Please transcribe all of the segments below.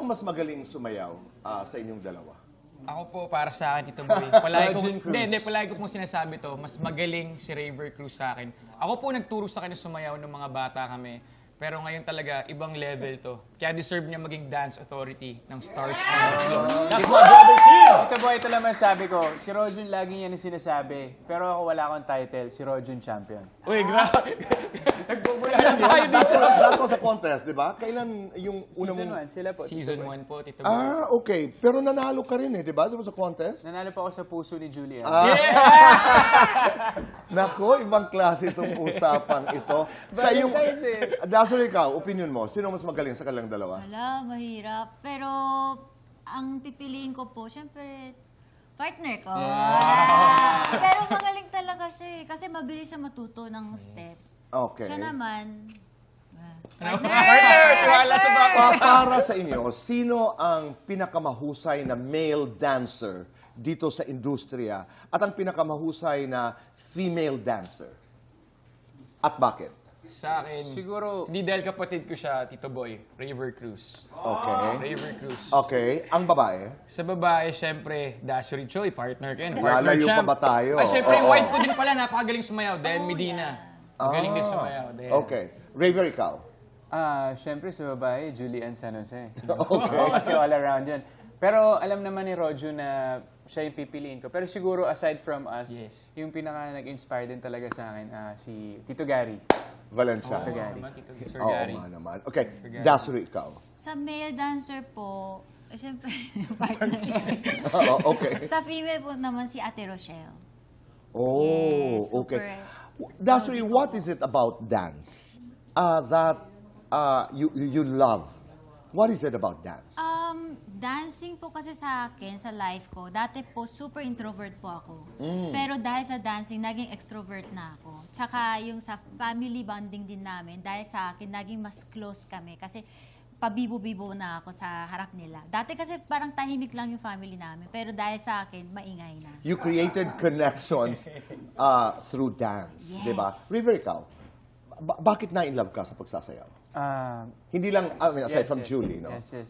ang mas magaling sumayaw sa inyong dalawa? Ako po, para sa akin, Tito Boy. Palagi ko pong sinasabi to, mas magaling si Raver Cruz sa akin. Ako po nagturo sa kanya sumayaw ng mga bata kami. Pero ngayon talaga, ibang level to. Kaya deserve niya maging dance authority ng Stars on the Floor. That's my brother team! Ito boy, ito lang masasabi ko. Si Rojun lagi niya na sinasabi. Pero ako wala akong title, si Rojun champion. Uy, grabe! Nagbubula na Yan, tayo dito. that was a contest, di ba? Kailan yung una Season mong... 1, sila po. Season 1 po, Tito Boy. Okay. Pero nanalo ka rin eh, di ba? There was a contest. Nanalo pa ako sa puso ni Julian. Nako, ibang klase itong usapang ito. Sa iyong... Valentine's eh. Dasol, ikaw, opinion mo, sino mas magaling sa kanilang dalawa? Wala, mahirap. Pero, ang pipiliin ko po, syempre, partner ko. Pero magaling talaga siya eh. Kasi mabilis siya matuto ng steps. Okay. Siya naman, Partner! Tiwala sa baka. Para sa inyo, sino ang pinakamahusay na male dancer dito sa industriya at ang pinakamahusay na female dancer? At bakit? Sa akin, Siguro, di dahil kapatid ko siya, Tito Boy, Raver Cruz. Okay. Raver Cruz. Okay. Ang babae? Sa babae, syempre, Dasuri Choi, partner ko yun. Lalayo pa ba tayo? Ay, syempre, yung Oo. wife ko din pala, napakagaling sumayaw. Del Medina. Magaling din sumayaw. Del. Okay. Raver, ikaw? syempre sa babae, Julian San Jose. Okay. Oo, kasi all around yun. Pero alam naman ni Rojo na siya yung pipiliin ko. Pero siguro aside from us, Yes. yung pinaka nag-inspire din talaga sa akin, si Tito Gary. Valencia. Tito Gary. Sir Oo Gary. nga naman. Okay. Dasuri, ikaw? sa male dancer po, syempre, partner. Oo, okay. Sa female po naman si Ate Rochelle. Oh, Yes, okay. super. Dasuri, what is it about dance that you love? What is it about dance? Dancing po kasi sa akin, sa life ko, dati po super introvert po ako. Pero dahil sa dancing, naging extrovert na ako. Tsaka yung sa family bonding din namin, dahil sa akin, naging mas close kami. Kasi pabibo-bibo na ako sa harap nila. Dati kasi parang tahimik lang yung family namin. Pero dahil sa akin, maingay na. You created connections through dance, Yes. di ba? River, ikaw, bakit na-in-love ka sa pagsasayaw? Hindi lang, aside from Julie, no? Yes.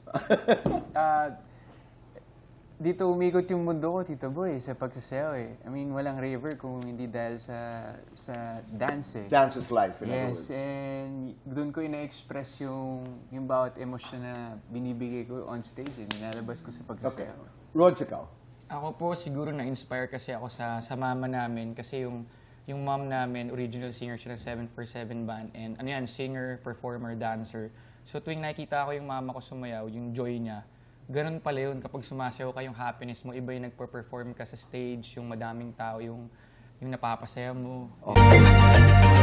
Dito umikot yung mundo ko, Tito Boy, sa pagsasayaw eh. I mean, walang raver kung hindi dahil sa dance eh. Dance is life, in other Yes, words. and doon ko ina-express yung bawat emosyon na binibigay ko on stage, eh, nilalabas ko sa Okay. pagsasayaw. Rod, ikaw? Ako po siguro na-inspire kasi ako sa mama namin kasi yung mom namin, original singer siya ng 747 band and ano yan, singer, performer, dancer. So tuwing nakikita ko yung mama ko sumayaw, yung joy niya, ganun pala yun kapag sumasayaw ka yung happiness mo, iba yung nagpo-perform ka sa stage, yung madaming tao, yung napapasaya mo. Okay.